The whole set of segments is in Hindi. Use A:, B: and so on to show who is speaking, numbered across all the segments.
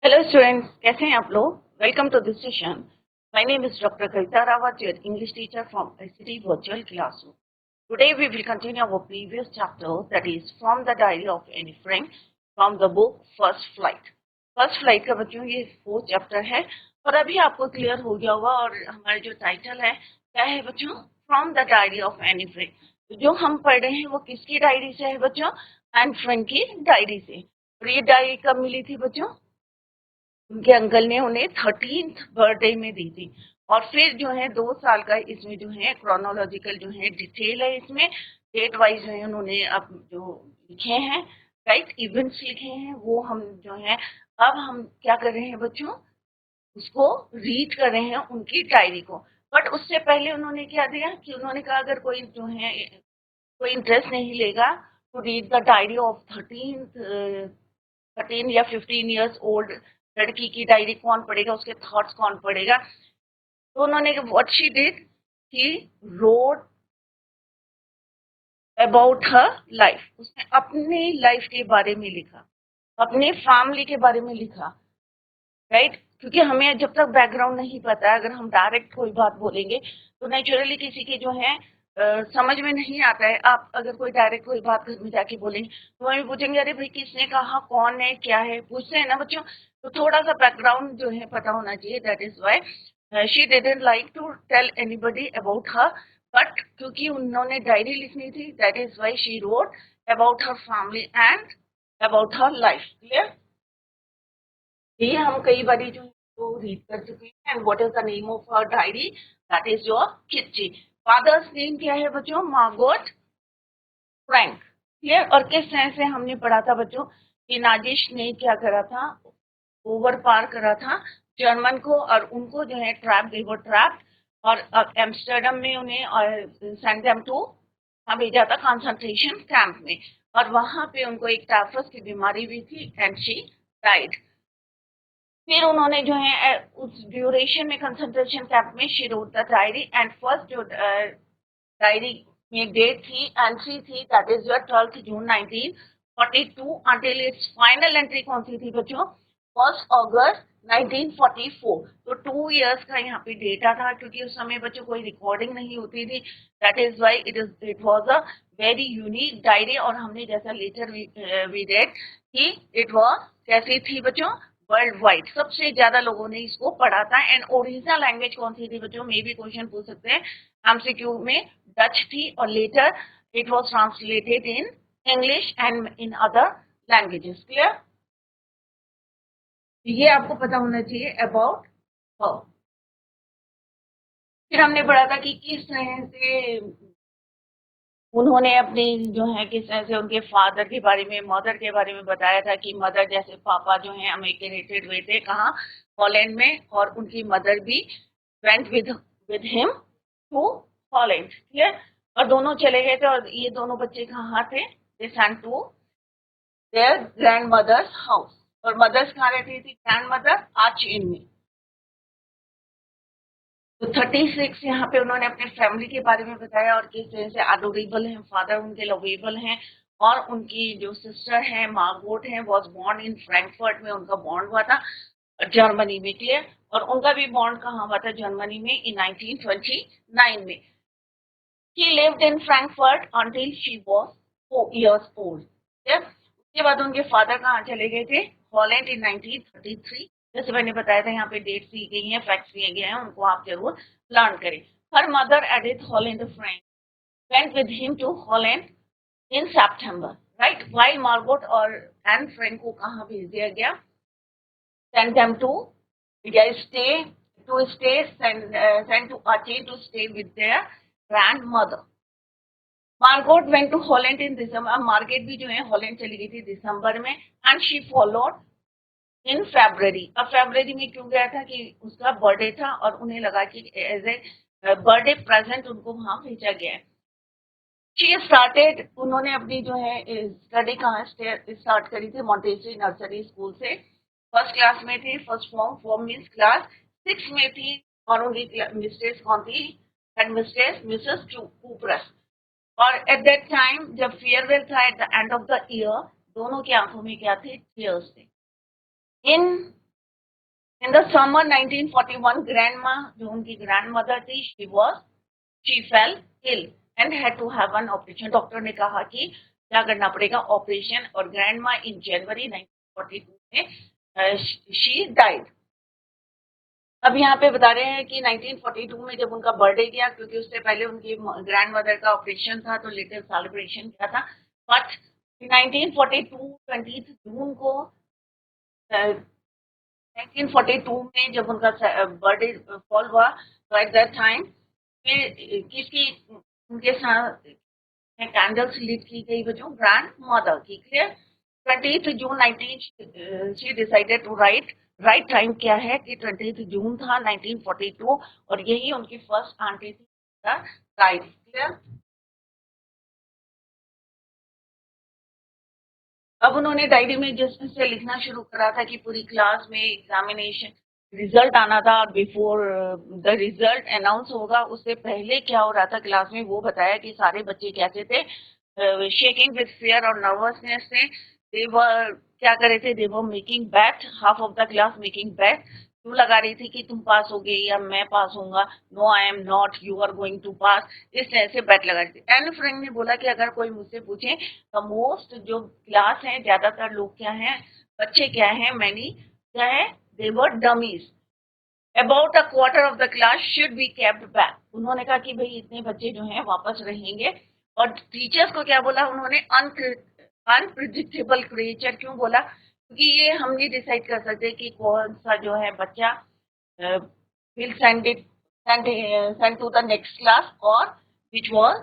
A: Hello students, कैसे हैं आप लोग? Welcome to this session. My name is Dr. Kavita Rawat, your English teacher from ICT Virtual Classroom. Today we will continue our previous chapter, that is From the Diary of Anne Frank, from the book First Flight. First Flight का बच्चों ये 4th चैप्टर है और अभी आपको क्लियर हो गया होगा। और हमारा जो टाइटल है क्या है बच्चों? From the diary of Anne Frank. तो जो हम पढ़ रहे हैं वो किसकी डायरी से है बच्चों? एन फ्रैंक की डायरी से। और ये डायरी कब मिली थी बच्चों? उनके अंकल ने उन्हें 13th बर्थडे में दी थी। और फिर जो है 2 साल का इसमें जो है क्रोनोलॉजिकल जो है डिटेल है, इसमें डेट वाइज जो है उन्होंने अब जो लिखे हैं, राइट, इवेंट्स लिखे हैं, वो हम जो है अब हम क्या कर रहे हैं बच्चों? उसको रीड कर रहे हैं उनकी डायरी को। बट उससे पहले उन्होंने क्या दिया कि उन्होंने कहा अगर कोई जो है कोई इंटरेस्ट नहीं लेगा तो रीड द डायरी ऑफ 13 या 15 ईयर्स ओल्ड लड़की की डायरी कौन पढ़ेगा, उसके थॉट्स कौन पढ़ेगा? तो उन्होंने what she did, he wrote about her life. उसने अपनी लाइफ के बारे में लिखा, अपने फैमिली के बारे में लिखा, राइट। क्योंकि हमें जब तक बैकग्राउंड नहीं पता है, अगर हम डायरेक्ट कोई बात बोलेंगे तो नेचुरली किसी की जो है समझ में नहीं आता है। आप अगर कोई डायरेक्ट कोई बात घर में जाके बोलेंगे तो हमें पूछेंगे अरे भाई किसने कहा, कौन है, क्या है, पूछते हैं ना बच्चों। तो थोड़ा सा बैकग्राउंड जो है पता होना चाहिए। That is why she didn't like to tell anybody about her, but क्योंकि उन्होंने डायरी लिखनी थी, that is why she wrote about her family and about her life. Clear? ये हम कई बारी जो रीड कर चुके हैं। And what is the name of her diary? That is your Kitty. Father's name क्या है बच्चों? Margot Frank. क्लियर? और किस तरह से हमने पढ़ा था बच्चों कि नाजिश ने क्या करा था? ओवर पार करा था जर्मन को, और उनको जो है ट्रैप, दे वर ट्रैप्ड, और एम्स्टर्डम में उन्हें सेंड देम टू, हाँ, भेजा था कंसंट्रेशन कैंप में। और वहां पे उनको एक टाइफस की बीमारी भी थी एंड शी डाइड। फिर उन्होंने जो है उस ड्यूरेशन में कंसंट्रेशन कैंप में she wrote the diary. And first जो डायरी में डेट थी, एंट्री थी, that is your 12 June 1942 until it's final entry कौन सी थी बच्चों? 1 अगस्त 1944। तो 2 इयर्स का यहाँ पे डेटा था, क्योंकि उस समय बच्चों कोई रिकॉर्डिंग नहीं होती थी। That is why it was a very unique diary. और हमने जैसा लेटर वी रेड कि इट वाज कैसी थी बच्चों? वर्ल्ड वाइड सबसे ज्यादा लोगों ने इसको पढ़ा था। एंड ओरिजिनल लैंग्वेज कौन सी थी बच्चों? में भी क्वेश्चन पूछ सकते हैं एमसीक्यू में। डच थी, और later it was translated in English and in other languages. Clear? ये आपको पता होना चाहिए अबाउट हर। फिर हमने पढ़ा था कि किस तरह से उन्होंने अपनी जो है किस तरह से उनके फादर के बारे में, मदर के बारे में बताया था कि मदर जैसे पापा जो है अमेरिकेटेड हुए थे, कहाँ? हॉलैंड में। और उनकी मदर भी went with him to Holland. Clear? और दोनों चले गए थे, और ये दोनों बच्चे कहाँ थे? They sent to their grandmother's house. और मदर्स कहाँ रहती थी? ग्रैंड मदर आर्चइन में। तो 36 यहाँ पे उन्होंने अपने फैमिली के बारे में बताया, और किस तरह से अडोरेबल हैं फादर, उनके लवेबल हैं। और उनकी जो सिस्टर है मार्गोट है, वॉज बॉर्न इन फ्रैंकफर्ट में, उनका बॉन्ड हुआ था जर्मनी में। क्लियर? और उनका भी बॉन्ड कहाँ हुआ था? जर्मनी में, इन 1929 में। She lived in Frankfurt until she was 4 years old. Yes? उसके बाद उनके फादर कहाँ चले गए थे? हॉलैंड इन 1933। जैसे मैंने बताया था, यहाँ पे डेट्स दी गई हैं, फैक्ट्स दिए गए हैं, उनको आप जरूर लर्न करें। Her mother Edith Holland Frank went with him to Holland in September, right? While Margot और एन फ्रैंक को कहाँ भेज दिया गया? Send them to, yeah, send to Achen to stay with their grandmother. Margot went to Holland in December. Margot भी जो है हॉलैंड चली गई थी दिसंबर में। And she followed in February. अब फेब्रवरी में क्यों गया था? कि उसका बर्थडे था, और उन्हें लगा कि एज ए बर्थडे प्रेजेंट उनको वहां भेजा गया है। शी स्टार्टेड, उन्होंने अपनी जो है स्टडी कहाँ स्टार्ट करी थी? मॉन्टेसरी नर्सरी स्कूल से। फर्स्ट क्लास में थी, first form, form means class 6 में थी। और उनकी मिस्ट्रेस कौन थी? Head mistress Mrs Kuperus. और एट दैट टाइम जब फेयरवेल था at the end of the year, दोनों की आंखों में क्या थे? टीयर्स थे। In in the summer 1941 grandma जो उनकी ग्रैंड मदर थी she fell ill and had to have an operation. Doctor ने कहा कि क्या करना पड़ेगा, ऑपरेशन. और ग्रैंडमा इन जनवरी 1942 में शी डाइड. अब यहाँ पे बता रहे हैं कि 1942 में जब उनका बर्थडे किया, क्योंकि उससे पहले उनकी ग्रैंड मदर का ऑपरेशन था तो लिटिल सेलिब्रेशन किया था. बट 1942 20 जून को 1942 में जब उनका बर्थडे फॉल हुआ तो एट दैट टाइम किसकी उनके साथ कैंडल्स लीड की गई बच्चों, ग्रैंड मदर की. Clear. 20 June 19 she decided to write. Right time क्या है कि 20 जून था 1942 और यही उनकी फर्स्ट आंटी थी. राइट. क्लियर. अब उन्होंने डायरी में जिस से लिखना शुरू करा था कि पूरी क्लास में एग्जामिनेशन रिजल्ट आना था, बिफोर द रिजल्ट अनाउंस होगा उससे पहले क्या हो रहा था क्लास में वो बताया कि सारे बच्चे कैसे थे, शेकिंग विद फियर और नर्वसनेस से. दे वर क्या कर रहे थे, they were making bet. Half of the class making bet. क्यों लगा रही थी कि तुम पास होगे या मैं पास होऊंगा. No I am not, you are going to pass. इस तरह से बैट लगा रही थी. एन फ्रैंक ने बोला कि अगर कोई मुझसे पूछे तो मोस्ट जो क्लास है ज्यादातर लोग क्या हैं, बच्चे क्या हैं, मैनी क्या है, they were dummies. About a quarter of the class should be kept back. उन्होंने कहा कि भाई इतने बच्चे जो हैं वापस रहेंगे. और टीचर्स को क्या बोला उन्होंने, अनप्रिडिक्टेबल क्रिएचर. क्यों बोला, क्योंकि ये हम नहीं डिसाइड कर सकते कि कौन सा जो है बच्चा will send to the next class और विच वॉज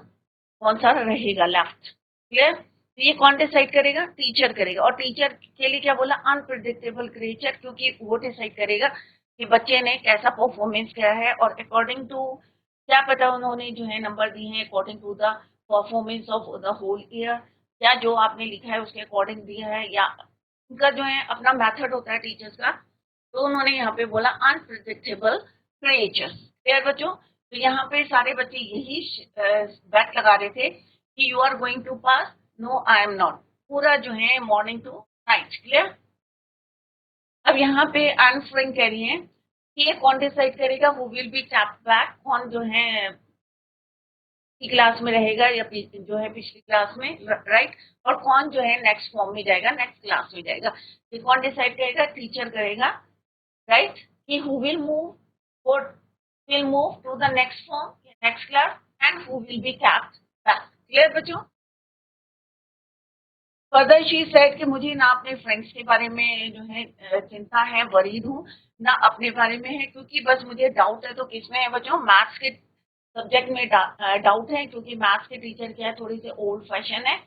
A: कौन सा रहेगा लेफ्ट. क्लियर. तो ये कौन डिसाइड करेगा, टीचर करेगा. और टीचर के लिए क्या बोला, अनप्रिडिक्टेबल क्रिएचर, क्योंकि वो डिसाइड करेगा कि बच्चे ने कैसा परफॉर्मेंस किया है. और अकॉर्डिंग टू क्या पता उन्होंने जो है नंबर दिए हैं according to the performance of the whole year, या जो आपने लिखा है उसके अकॉर्डिंग दिया है, या उनका जो है अपना मेथड होता है टीचर्स का. तो उन्होंने यहाँ पे बोला अनप्रिडिक्टेबल क्रिएचर्स. क्लियर बच्चों. तो यहाँ पे सारे बच्चे यही बैट लगा रहे थे कि you are going to pass, no I am not, पूरा जो है मॉर्निंग टू नाइट. क्लियर. अब यहाँ पे एन फ्रैंक कह रही है कि ये कौन डिसाइड करेगा, who will be tap back, कौन जो है क्लास में रहेगा या जो है पिछली क्लास में, राइट. और कौन जो है नेक्स्ट फॉर्म में जाएगा, नेक्स्ट क्लास में जाएगा. ये कौन डिसाइड करेगा, टीचर करेगा, राइट. कि हु विल मूव और will move to the next form, next class, and who will be kept back. Clear बच्चों. फर्दर शी सेड कि मुझे ना अपने फ्रेंड्स के बारे में जो है चिंता है, वरीड हूँ, ना अपने बारे में है, क्योंकि बस मुझे डाउट है. तो किसमें है बच्चों, मैथ्स के सब्जेक्ट में डाउट है, क्योंकि मैथ्स के टीचर क्या है, थोड़ी सी ओल्ड फैशन है.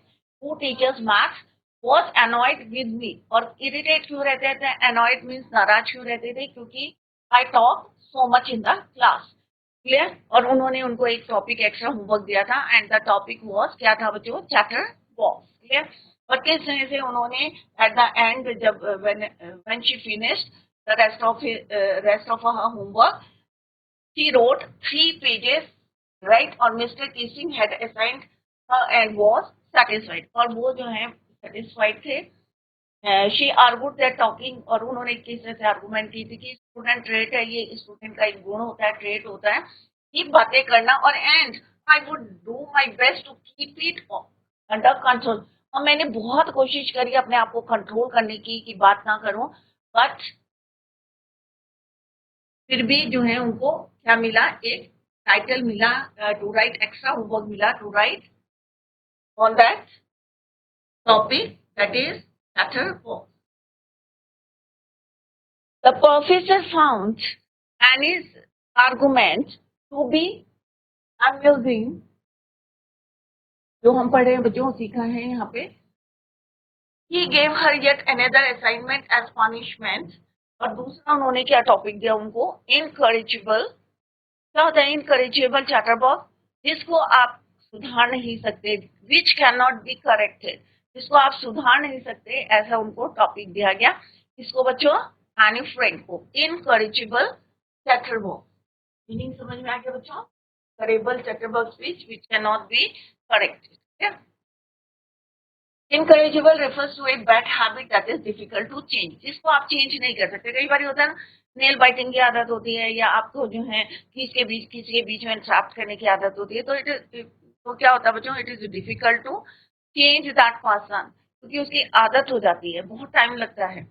A: Who teachers maths was annoyed with me. और इरिटेट क्यों रहते थे, अनॉयड मीन्स नाराज क्यों रहते थे, क्योंकि I talk so much in the class. Clear. और उन्होंने उनको एक टॉपिक एक्स्ट्रा होमवर्क दिया था एंड द टॉपिक वॉज क्या था बच्चों, चैटर बॉक्स. क्लियर. और किस तरह से उन्होंने एट द एंड जब when she finished the rest of her homework, she wrote 3 pages, right. और mister कीसिंग had assigned her and was satisfied. और वो जो है satisfied थे. She argued that talking. और उन्होंने किस तरह से आर्गूमेंट की थी कि स्टूडेंट ट्रेट है, ये स्टूडेंट का एक गुण होता है, ट्रेट होता है कि बातें करना. और and I would do my best to keep it under control. और मैंने बहुत कोशिश करी अपने आप को कंट्रोल करने की कि बात ना करूं. बट फिर भी जो है उनको क्या मिला, एक टाइटल मिला, टू राइट एक्स्ट्रा होमवर्क मिला, to write on that topic, that is chapter 4. The professor found Annie's argument to be amusing. जो हम पढ़े हैं बच्चों सीखा है यहाँ पे. He gave her yet another assignment as punishment. और दूसरा उन्होंने क्या टॉपिक दिया उनको, इनकरेजिबल. क्या होता है इनकरेजिबल, चैटर बॉक्स, जिसको आप सुधार नहीं सकते, विच कैन नॉट बी करेक्टेड, जिसको आप सुधार नहीं सकते, ऐसा उनको टॉपिक दिया गया. इसको बच्चों एनी फ्रैंक को, इनकरेजिबल चैटर बॉक्स. मीनिंग समझ में आ गया बच्चों, curable chatterbox which can not be corrected. Incorrigible refers to a bad habit that is difficult to change, जिसको आप चेंज नहीं कर सकते। कई बार होता है ना, नेल बाइटिंग की आदत होती है, या आपको जो है किसी के बीच में इंटरप्ट करने की आदत होती है, तो इट इज, तो क्या होता है बच्चों, it is difficult to change that person, क्योंकि उसकी आदत हो जाती है, बहुत टाइम लगता है।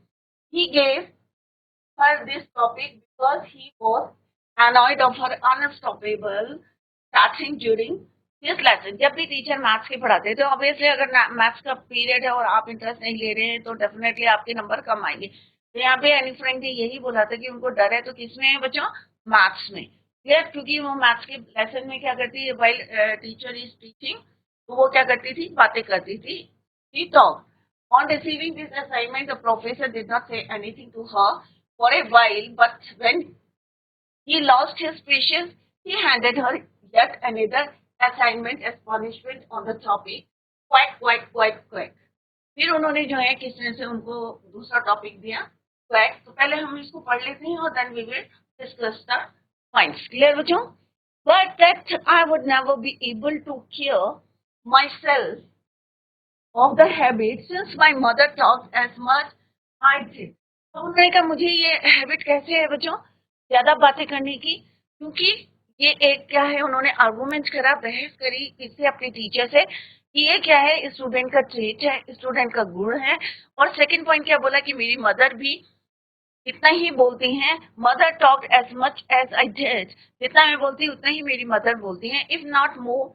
A: He gave her this topic because he was annoyed of her unstoppable starting during his lesson। जब भी टीचर मैथ्स के पढ़ाते हैं, तो ऑब्वियसली अगर मैथ्स का पीरियड है और आप इंटरेस्ट नहीं ले रहे हैं, तो डेफिनेटली आपके नंबर कम आएंगे। तो यहाँ पे एनी फ्रेंड ने यही बोला था कि उनको डर है, तो किसमें है बच्चों, मैथ्स में। क्लियर, क्योंकि वो मैथ्स के लेसन में क्या करती है, वाइल टीचर इज टीचिंग, तो वो क्या करती थी, बातें करती थी। She talk on receiving this assignment, the professor did not say anything to her for a while, but when he lost his patience, he handed her yet another assignment as punishment on the topic quack quack quack quack। फिर उन्होंने जो है किस तरह से उनको दूसरा टॉपिक दिया, क्वैक। तो पहले हम इसको पढ़ लेते हैं और then we will discuss the points. Clear बच्चों? But that I would never be able to cure myself of the habit since my mother talks as much I did। तो उन्होंने कहा मुझे ये हैबिट कैसे है बच्चों, ज्यादा बातें करने की, क्योंकि ये एक क्या है, उन्होंने आर्गूमेंट करा, बहस करी इससे अपने टीचर से कि ये क्या है, स्टूडेंट का ट्रेट है, स्टूडेंट का गुण है। और सेकंड पॉइंट क्या बोला कि मेरी मदर भी इतना ही बोलती हैं, mother talk as much as I did, जितना मैं बोलती हूँ उतना ही मेरी मदर बोलती हैं, इफ नॉट मोर,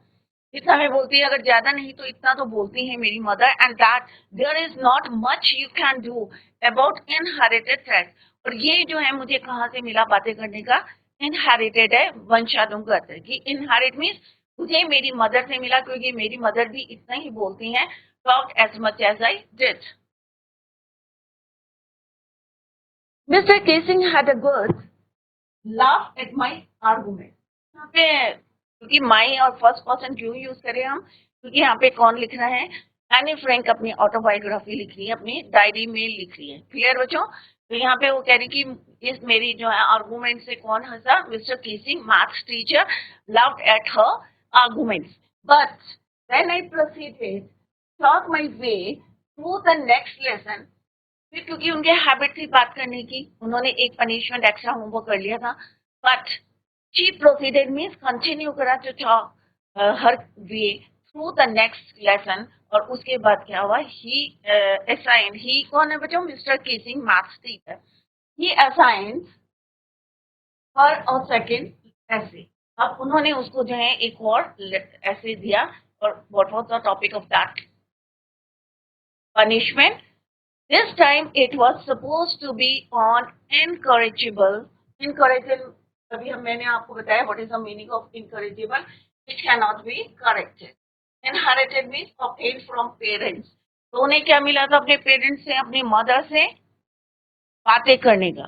A: जितना मैं बोलती है, अगर ज्यादा नहीं तो इतना तो बोलती है मेरी mother. And that there is not much you can do about inherited trait. और ये जो है मुझे कहाँ से मिला बातें करने का, इनहेरिटेड है, वंशानुगत है, कि इनहेरिट मीन्स मुझे मेरी मदर से मिला, क्योंकि मेरी मदर भी इतना ही बोलती हैं, talk as much as I did. Mr. Casing had a good laugh at my argument। यहाँ पे क्योंकि माई और फर्स्ट पर्सन क्यों यूज करें हम, क्योंकि यहाँ पे कौन लिख रहा है, एनी फ्रैंक अपनी ऑटोबायोग्राफी लिख रही है, अपनी डायरी में लिख रही है। क्लियर बच्चों? तो यहाँ पे वो कह रही कि इस मेरी जो है आर्गूमेंट से कौन हंसा, mister Keesing maths teacher laughed at her arguments, but when I proceeded talk my way through the next lesson. फिर क्योंकि उनके हैबिट थी बात करने की, उन्होंने एक पनिशमेंट एक्स्ट्रा होमवर्क कर लिया था, but she proceeded means continue करा to talk her way through the next lesson. और उसके बाद क्या हुआ, ही असाइन, ही कौन है बच्चों, मिस्टर केसिंग मैथ्स टीचर, ही असाइन हर और सेकेंड ऐसे। अब उन्होंने उसको जो है एक और ऐसे दिया, और what was the topic of that punishment? This time it was supposed to be on incorrigible। Incorrigible, अभी मैंने आपको बताया what is the meaning of incorrigible, which cannot be corrected। Inherited means obtained from parents। तो उन्हें क्या मिला था अपने पेरेंट्स से, अपनी मदर से बातें करने का,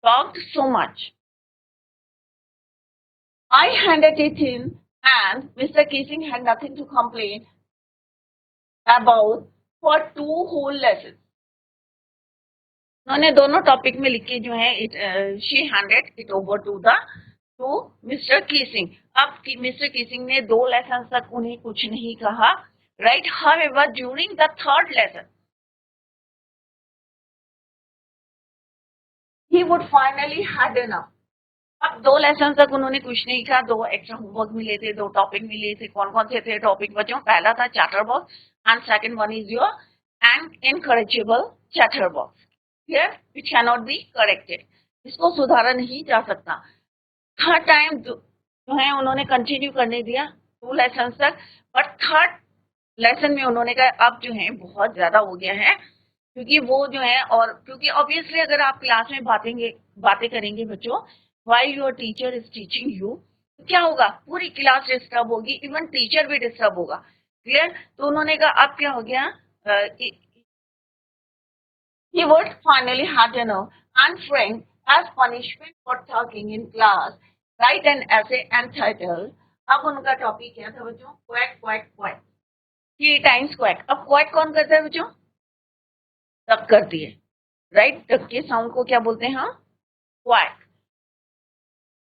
A: talked so much। I handed it in and Mr. Kissing had nothing to complain about for 2 whole lessons। उन्होंने दोनों टॉपिक में लिख के जो है she handed it over to mister Keesing. अब मिस्टर कीसिंग ने 2 लेसन तक उन्हें कुछ नहीं कहा, right. However during the third lesson he would finally had enough. अब 2 लेसन तक उन्होंने कुछ नहीं कहा, 2 एक्स्ट्रा होमवर्क मिले थे, 2 टॉपिक मिले थे। कौन कौन से थे टॉपिक बच्चों? पहला था chatterbox and second one is your and incorrigible chatterbox. Here which cannot be corrected, इसको सुधारा नहीं जा सकता। थर्ड टाइम जो है उन्होंने कंटिन्यू करने दिया 2 लेसन तक, बट थर्ड लेसन में उन्होंने कहा अब जो है बहुत ज्यादा हो गया है, क्योंकि वो जो है, और क्योंकि ऑब्वियसली अगर आप क्लास में बातें करेंगे बच्चों, while your teacher is teaching you, तो क्या होगा, पूरी क्लास डिस्टर्ब होगी, इवन टीचर भी डिस्टर्ब होगा। क्लियर? तो उन्होंने कहा अब क्या हो गया, he would finally had enough, and Frank, as punishment for talking in class, write an essay entitled। अब उनका टॉपिक क्या था बच्चों? Quack quack quack, 3 times quack. अब क्वैक कौन करता है बच्चों? डक करती है, राइट। डक के साउंड को क्या बोलते हैं हम? क्वैक।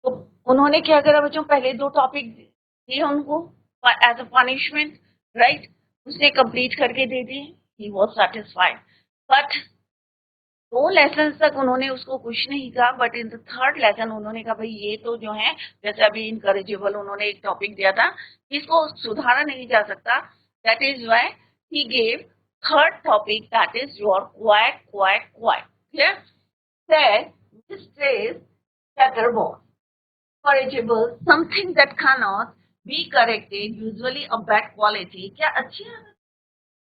A: तो उन्होंने क्या करा बच्चों, पहले 2 टॉपिक दिए उनको एज अ पनिशमेंट, राइट। उसने कंप्लीट करके दे दी, he was satisfied. But 2 lesson तक उन्होंने उसको कुछ नहीं कहा, but in the third lesson उन्होंने कहा भाई ये तो जो है, जैसे अभी इनकरेजेबल उन्होंने एक टॉपिक दिया था, इसको सुधारा नहीं जा सकता। That is why he gave third topic, that is your quite quite quite. Clear? said Mrs. Chatterbox. Corrigible, something that cannot be corrected, usually a bad quality. क्या अच्छी है?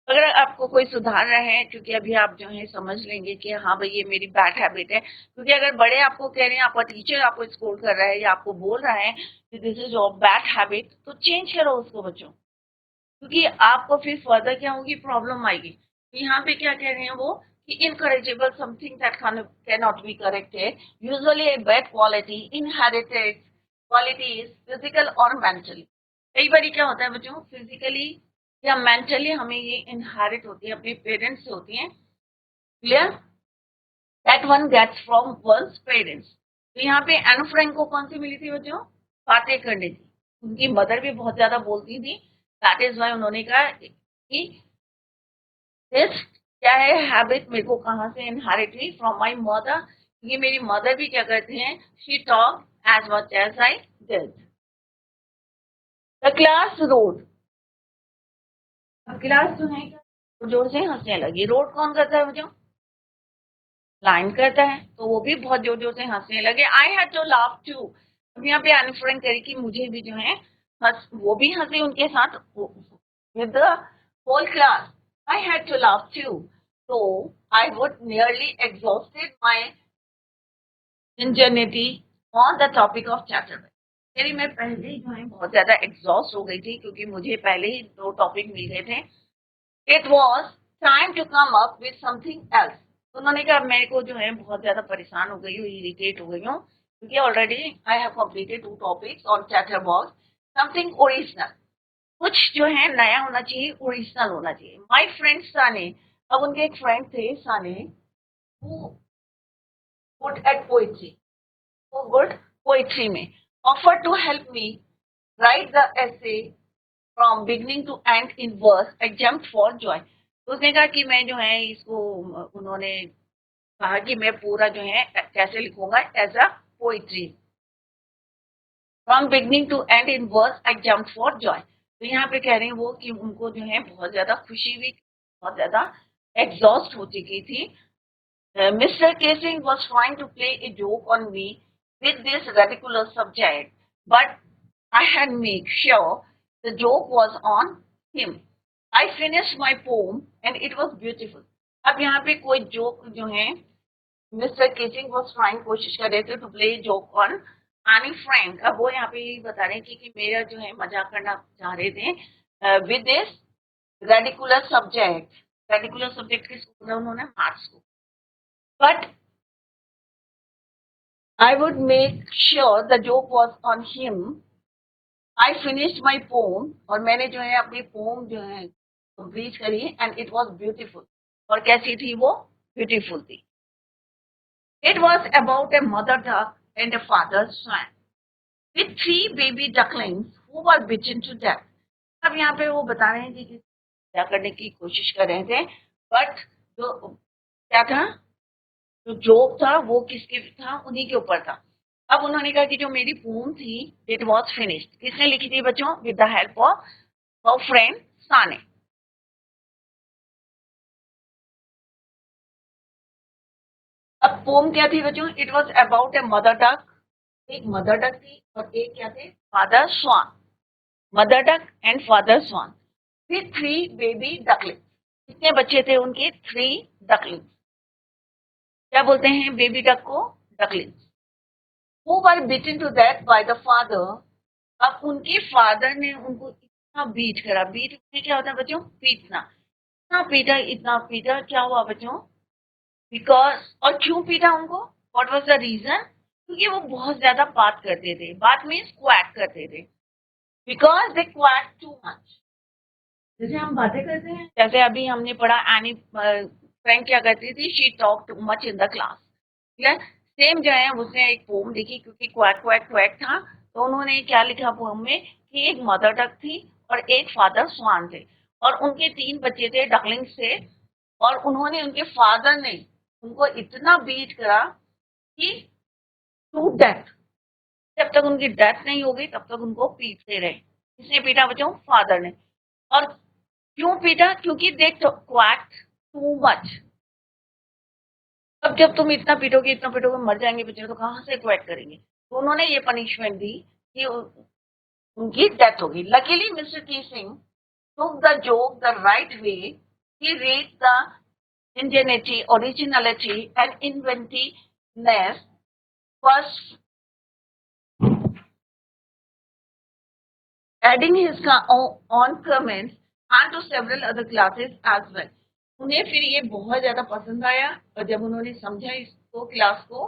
A: अगर आपको कोई सुधार रहे हैं, क्योंकि अभी आप जो है समझ लेंगे कि हाँ भाई ये मेरी बैड हैबिट है, क्योंकि अगर बड़े आपको कह रहे हैं, आपका टीचर आपको स्कोर कर रहा है या आपको बोल रहा है कि this is your bad habit, तो चेंज करो उसको बच्चों, क्योंकि आपको फिर फर्दर क्या होगी, प्रॉब्लम आएगी। तो यहाँ पे क्या कह रहे हैं वो कि incorrigible, something that can not be corrected, usually a bad quality, inherited qualities, physical और मेंटली। कई बार क्या होता है बच्चों, फिजिकली या मेंटली हमें ये इनहेरिट होती है, अपने पेरेंट्स से होती है। Clear? That one gets from one's parents. तो यहाँ पे एन फ्रैंक को कौन सी मिली थी बच्चों? बातें करने की। उनकी मदर भी बहुत ज्यादा बोलती थी, दैट इज वाई उन्होंने कहा कि दिस क्या है हैबिट, मेरे को कहाँ से इनहेरिट हुई, फ्रॉम माई मदर, क्योंकि मेरी मदर भी क्या करती हैं, she talk as much as I did. The class roared. अब क्लास जो है जोर से हंसने लगी। रोड कौन करता है बच्चों? लाइन करता है, तो वो भी बहुत जोर जोर से हंसने लगे। I had to laugh too. अब यहाँ पे अनफ्रेंड करी कि मुझे भी जो है वो भी हंसे उनके साथ, with the whole class. I had to laugh too, so I would nearly exhausted my ingenuity on the topic of chatterbox. मेरी मैं पहले ही जो है बहुत ज्यादा एग्जॉस्ट हो गई थी, क्योंकि मुझे पहले ही 2 टॉपिक मिल गए थे। It was time to come up with something else. उन्होंने कहा मेरे को जो है बहुत ज्यादा परेशान हो गई हूँ, इरिटेट हो गई हूँ, क्योंकि already I have completed 2 topics on chatterbox. Something original, कुछ जो है नया होना चाहिए, ओरिजिनल होना चाहिए। माय फ्रेंड साने, अब उनके एक फ्रेंड थे साने, who good at poetry, who good poetry में, offered to help me write the essay from beginning to end in verse, I jumped for joy। तो उसने कहा कि मैं जो है इसको, उन्होंने कहा कि मैं पूरा जो है कैसे लिखूंगा, as a poetry, from beginning to end in verse I jump for joy. तो यहाँ पे कह रहे हैं वो कि उनको जो है बहुत ज्यादा खुशी हुई, बहुत ज्यादा एग्जॉस्ट हो चुकी थी। Mister Keesing was trying to play a joke on me with this ridiculous subject, but I had make sure the joke was on him. I finish my poem and it was beautiful. अब यहाँ पे कोई जोक जो है, मिस्टर केसिंग वॉज ट्राइंग, कोशिश कर रहे थे टू प्ले जोक ऑन आनी फ्रैंक। अब वो यहाँ पे बता रहे हैं कि मेरा जो है मजाक करना चाह रहे थे with this ridiculous subject. Ridiculous subject किसको बोला उन्होंने? मार्क्स को। But I would make sure the joke was on him. I finished my poem, और मैंने जो है अपनी पोम जो है कंप्लीट करी, एंड इट वॉज ब्यूटिफुल। और कैसी थी वो? ब्यूटिफुल थी। It was about a mother duck and a father swan with 3 baby ducklings who were beaten to death। अब यहाँ पे वो बता रहे हैं कि क्या करने की कोशिश कर रहे थे, बट जो क्या था, जो जोक था वो किसके था? उन्हीं के ऊपर था। अब उन्होंने कहा कि जो मेरी पोम थी, इट वॉज फिनिश्ड। किसने लिखी थी बच्चों? With the help of friend Sanne. अब पोम क्या थी बच्चों? It was about a mother duck. एक मदर डक थी और एक क्या थे? Father swan. Mother duck and father swan with 3 baby ducklings। कितने बच्चे थे उनके? 3 ducklings। क्या बोलते हैं बेबी डक को? Ducklings. who were beaten to death by the father। अब उनके फादर ने उनको इतना बीट करा। बीट क्या होता है बच्चों? पीटना। इतना पीटा, क्या हुआ बच्चों? बिकॉज, और क्यों पीटा उनको? What was the reason? क्योंकि वो बहुत ज्यादा बात करते थे। बात मीन्स क्वैक करते थे। Because they quack too much. जैसे हम बातें करते हैं, जैसे अभी हमने पढ़ा एनी फ्रैंक क्या करती थी, she talk too much in the class. ठीक, सेम जो है उसने एक पोम लिखी, क्योंकि क्वैक क्वैक क्वैक था, तो उन्होंने क्या लिखा पोम में कि एक मदर डक थी और एक फादर स्वान थे, और उनके 3 बच्चे थे डकलिंग्स से, और उन्होंने उनके फादर ने उनको इतना बीट करा कि टू डेथ, जब तक उनकी डेथ नहीं हो गई तब तक उनको पीटते रहे। किसने पीटा बच्चों? फादर ने। और क्यों पीटा? क्योंकि दे क्वैक्ट टू मच। अब जब तुम इतना पीटोगे मर जाएंगे बच्चे, तो कहाँ से क्वैक करेंगे? तो उन्होंने ये पनिशमेंट दी कि उनकी डेथ होगी। लकीली मिस्टर की Singh took the joke the right way. He read the ingenuity, originality, and inventiveness first, adding his own comments and to several other classes as well. उन्हें फिर ये बहुत ज्यादा पसंद आया, और जब उन्होंने समझा इसको क्लास को,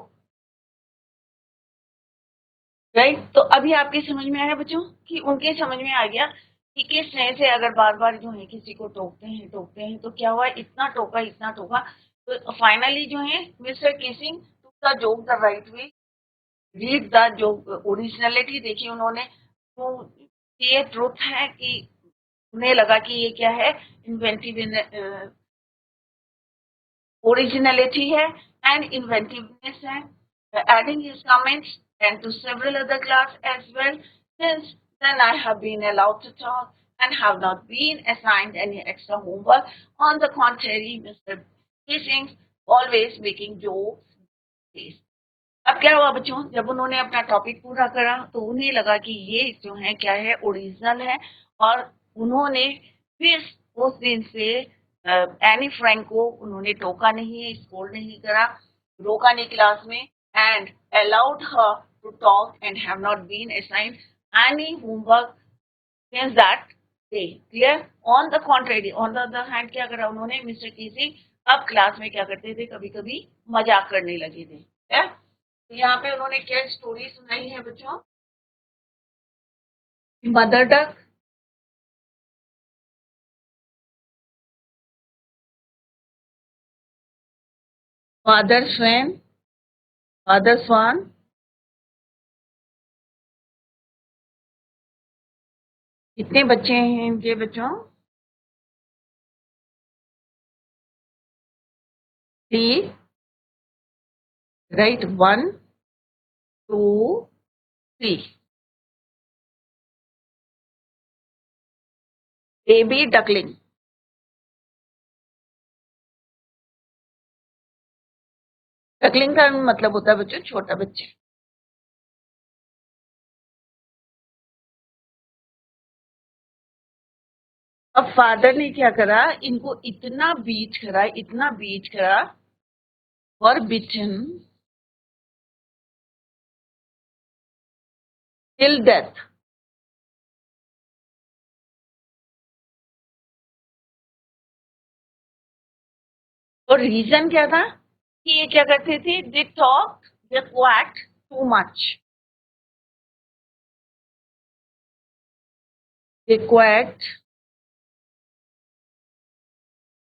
A: राइट, तो अभी आपके समझ में आया बच्चों कि उनके समझ में आ गया कि किस तरह से अगर बार बार जो है किसी को टोकते हैं तो क्या हुआ, इतना टोका, तो फाइनली जो है mister casing took the joke the right way, read the joke originality. देखिए उन्होंने तो ये ट्रुथ है कि उन्हें लगा कि ये क्या है, इन्वेंटिव ओरिजिनलिटी है एंड इन्वेंटिवनेस है, adding his comments and to several other class as well. Since then I have been allowed to talk and have not been assigned any extra homework. On the contrary, Mr. Kissing always making jokes. अब क्या हुआ बच्चों, जब उन्होंने अपना टॉपिक पूरा करा तो उन्हें लगा कि ये जो है क्या है, ओरिजिनल है, और उन्होंने फिर उस दिन से एनी फ्रैंक को उन्होंने टोका नहीं, स्कोल्ड नहीं करा, रोका नहीं क्लास में, and allowed her to talk and have not been assigned any homework since that day. Clear? On the contrary, on the other hand क्या करा उन्होंने, मिस्टर कीसी अब क्लास में क्या करते थे, कभी कभी मजाक करने लगे थे। तो यहाँ पे उन्होंने क्या स्टोरी सुनाई है बच्चों, mother duck, father swan, father swan, कितने बच्चे हैं इनके बच्चों? 3, राइट, 1 2 3। बेबी डकलिंग, डकलिंग का मतलब होता है बच्चों छोटा बच्चा। अब फादर ने क्या करा, इनको इतना बीट करा और बिटन टिल डेथ। और रीजन क्या था कि ये क्या करते थे, they talk, they quack too much, they quacked.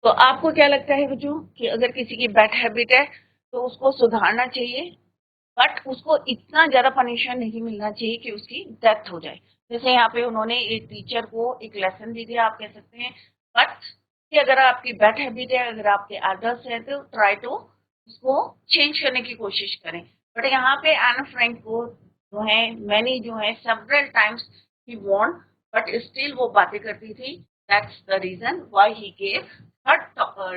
A: तो आपको क्या लगता है बच्चों कि अगर किसी की बैड हैबिट है तो उसको सुधारना चाहिए, बट उसको इतना ज्यादा पनिशमेंट नहीं मिलना चाहिए कि उसकी डेथ हो जाए। जैसे यहाँ पे उन्होंने एक टीचर को एक लेसन दे दिया, आप कह सकते हैं, बट कि अगर आपकी बैड हैबिट है, अगर आपके आदर्श है, तो ट्राई टू उसको चेंज करने की कोशिश करें। बट यहाँ पे एना फ्रैंक को जो है मैनी जो है several times he warned, but still वो बातें करती थी। That's the reason why he gave her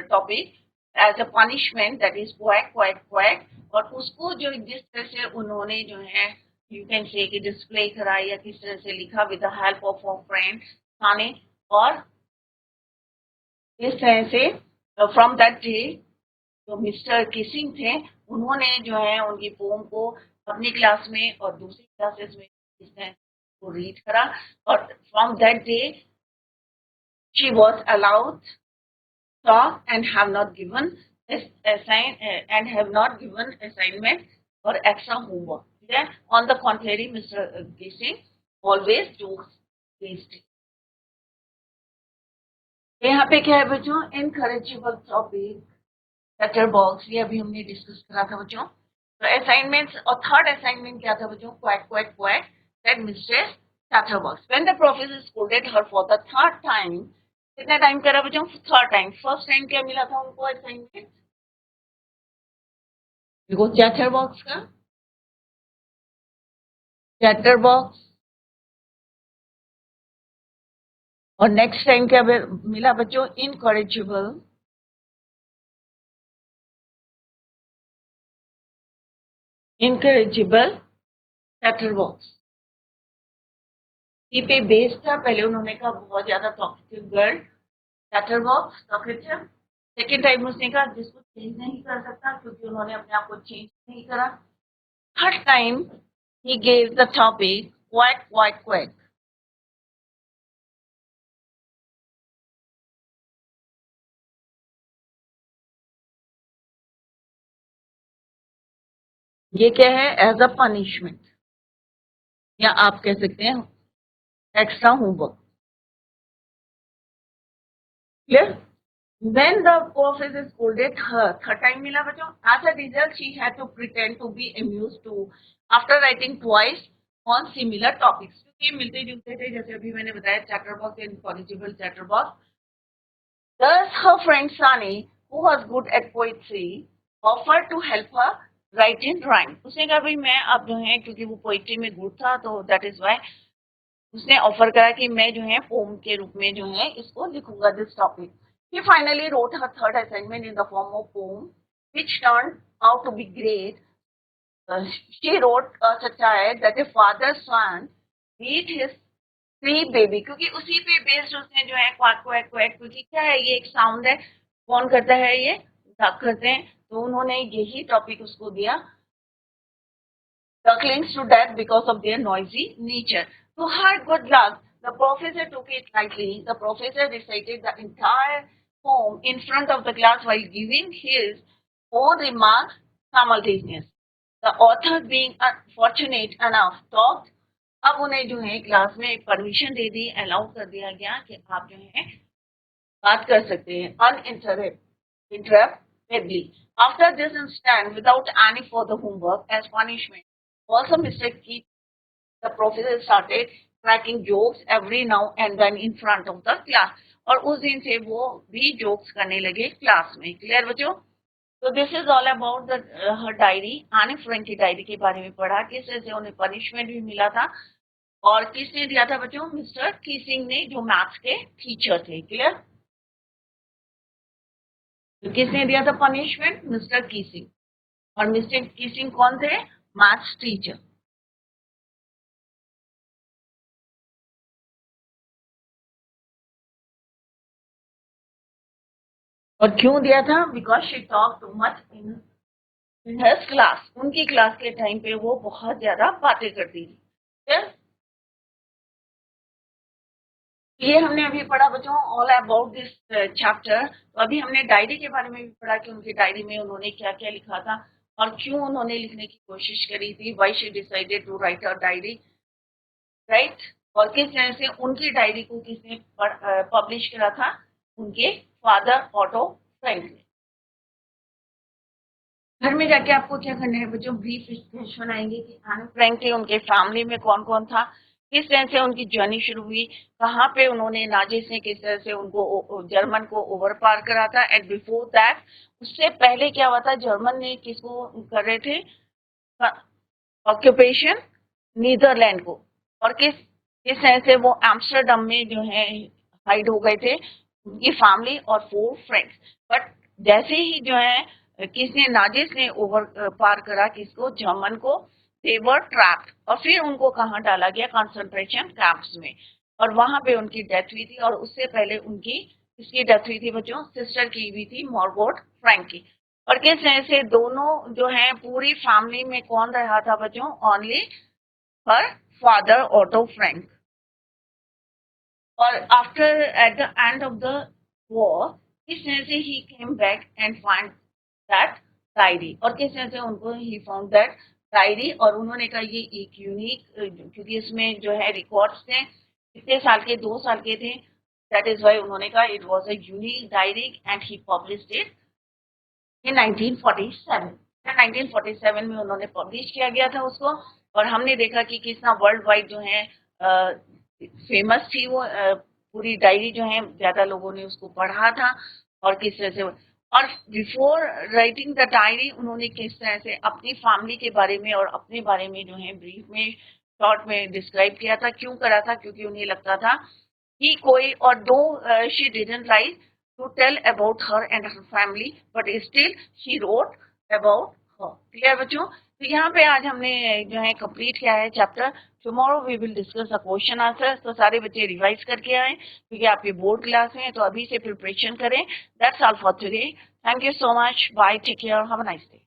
A: topic as a punishment, that is quack quack quack. और उसको जो जिस तरह से उन्होंने जो है यू कैन से कि डिस्प्ले करा या किस तरह से लिखा with the help of a friend खाने, और इस तरह से फ्रॉम दैट डे जो मिस्टर किसिंग थे उन्होंने जो है उनकी पोम को अपनी क्लास में और दूसरी क्लासेस में इस तरह को रीड करा, और from that day she was allowed talk and have not given and have not given assignment or extra homework. Yeah? On the contrary, Mr. Casey always jokes against it. यहाँ पे क्या है बच्चों, इनकरेजिबल टॉपिक, लेटर बॉक्स, ये अभी हमने डिस्कस करा था बच्चों। तो असाइनमेंट्स, और थर्ड असाइनमेंट क्या था बच्चों, quack quack quack, that Mr. Chatterbox. When the professor scolded her for the third time, कितना टाइम करा बच्चों? Third time. फर्स्ट टाइम क्या मिला था उनको असाइनमेंट? देखो चैटर बॉक्स का, चैटर बॉक्स। और नेक्स्ट टाइम क्या मिला बच्चों? इनकरेजिबल, इनकरेजिबल चैटर बॉक्स। पे बेस था, पहले उन्होंने कहा बहुत ज्यादा toxic girl, chatter box talkative. Second time उसने कहा जिसको चेंज नहीं कर सकता, क्योंकि उन्होंने अपने आप को चेंज नहीं करा। Third time he gave the topic quack quack quack. ये क्या है? एज अ पनिशमेंट, या आप कह सकते हैं extra homework. Clear? When the professor scolded her, third time मिला बच्चों, as a result she had to pretend to be amused too after writing twice on similar topics. क्योंकि मिलते जुलते थे, जैसे अभी मैंने बताया chatter box and incorrigible chatter box. Thus her friend Sani, who was good at poetry, offered to help her write in rhyme. उसने कहा भाई मैं अब जो है, क्योंकि वो पोइट्री में गुड था, तो दैट इज वाई उसने ऑफर करा कि मैं जो है पोम के रूप में जो है इसको लिखूंगा, this topic. He finally wrote her third assignment in the form of poem, which turned out to be great. She wrote such a that a father swan beat his three baby, क्योंकि उसी पे बेस्ड उसने जो है क्वाक क्वैक क्वैक, क्योंकि क्या है ये एक साउंड है, कौन करता है ये? डक करते हैं, तो उन्होंने यही टॉपिक उसको दिया, ducklings to death because of their noisy nature. To her good luck, the professor took it lightly. The professor recited the entire poem in front of the class while giving his own remarks simultaneously. The author, being fortunate enough, talked. अब उन्हें जो है क्लास में परमिशन दे दी, अलाउ कर दिया गया कि आप जो है बात कर सकते हैं uninterruptedly. After this instant, without any further homework as punishment, also Mr. Keith, the professor started cracking jokes every now and then in front of the class. और उस दिन से वो भी जोक्स करने लगे क्लास में। क्लियर बच्चों? तो this is all about the her diary. आने फ्रैंक की डायरी के बारे में पढ़ा, किस तरह से उन्हें पनिशमेंट भी मिला था, और किसने दिया था बच्चों? मिस्टर कीसिंग ने, जो मैथ्स के टीचर थे। क्लियर? तो किसने दिया था पनिशमेंट? मिस्टर कीसिंग। और मिस्टर कीसिंग कौन थे? Maths teacher. और क्यों दिया था? Because she talk too much in her class. उनकी क्लास के टाइम पे वो बहुत ज्यादा बातें करती थी। ये हमने अभी पढ़ा बच्चों ऑल अबाउट दिस चैप्टर। तो अभी हमने डायरी के बारे में भी पढ़ा कि उनकी डायरी में उन्होंने क्या क्या लिखा था और क्यों उन्होंने लिखने की कोशिश करी थी, why she decided to write a diary, right. और किस तरह से उनकी डायरी को किसने पब्लिश करा था? उनके फादर ऑटो फ्रैंक ने। घर में जाके आपको क्या करना है बच्चों? ब्रीफ डिस्कशन आएंगे कि एनी फ्रैंक थे, उनके फैमिली में कौन कौन था, किस तरह से उनकी जर्नी शुरू हुई, कहाँ पे उन्होंने नाजिस ने किस तरह से उनको जर्मन को ओवर पार करा था, एंड बिफोर दैट उससे पहले क्या हुआ था, जर्मन ने किसको कर रहे थे ऑक्यूपेशन? नीदरलैंड को। और किस किस तरह से वो एम्स्टरडम में जो है हाइड हो गए थे, उनकी फैमिली और 4 फ्रेंड्स। बट जैसे ही जो है किसने नाजिस ने ओवर पार करा किसको? जर्मन को। दे वर ट्रैप्ड, और फिर उनको कहाँ डाला गया? कंसंट्रेशन कैंप्स में। और वहां पे उनकी डेथ हुई थी। और उससे पहले उनकी किसकी डेथ हुई थी बच्चों? सिस्टर की हुई थी, मार्गोट फ्रैंक की। और किस तरह से दोनों जो है पूरी फैमिली में कौन रहा था बच्चों? Only her father Otto Frank. और after at the end of the war किस तरह से he came back and find that diary, और किस तरह से उनको ही फाउंड दैट डायरी। और उन्होंने कहा ये एक यूनिक, क्योंकि इसमें जो है रिकॉर्ड्स थे कितने साल के? 2 साल के थे। दैट इज वाई उन्होंने कहा it was a unique diary and he published it in 1947। 1947 में उन्होंने पब्लिश किया गया था उसको। और हमने देखा कि कितना वर्ल्ड वाइड जो है फेमस थी वो पूरी डायरी जो है ज्यादा लोगों ने उसको पढ़ा था, और किस तरह से, और बिफोर राइटिंग द डायरी उन्होंने किस तरह से अपनी फैमिली के बारे में और अपने बारे में जो है ब्रीफ में, शॉर्ट में डिस्क्राइब किया था। क्यों करा था? क्योंकि उन्हें लगता था कि कोई, और दो she didn't like to tell about her and her family, but still she wrote about her. Clear बच्चों? तो यहाँ पे आज हमने जो है कंप्लीट किया है chapter. Tomorrow we will discuss the question answer. तो सारे बच्चे रिवाइज करके आए, क्योंकि आपके बोर्ड क्लास में, तो अभी से प्रिपरेशन करें। That's all for today. Thank you so much. Bye, take care, have a nice day.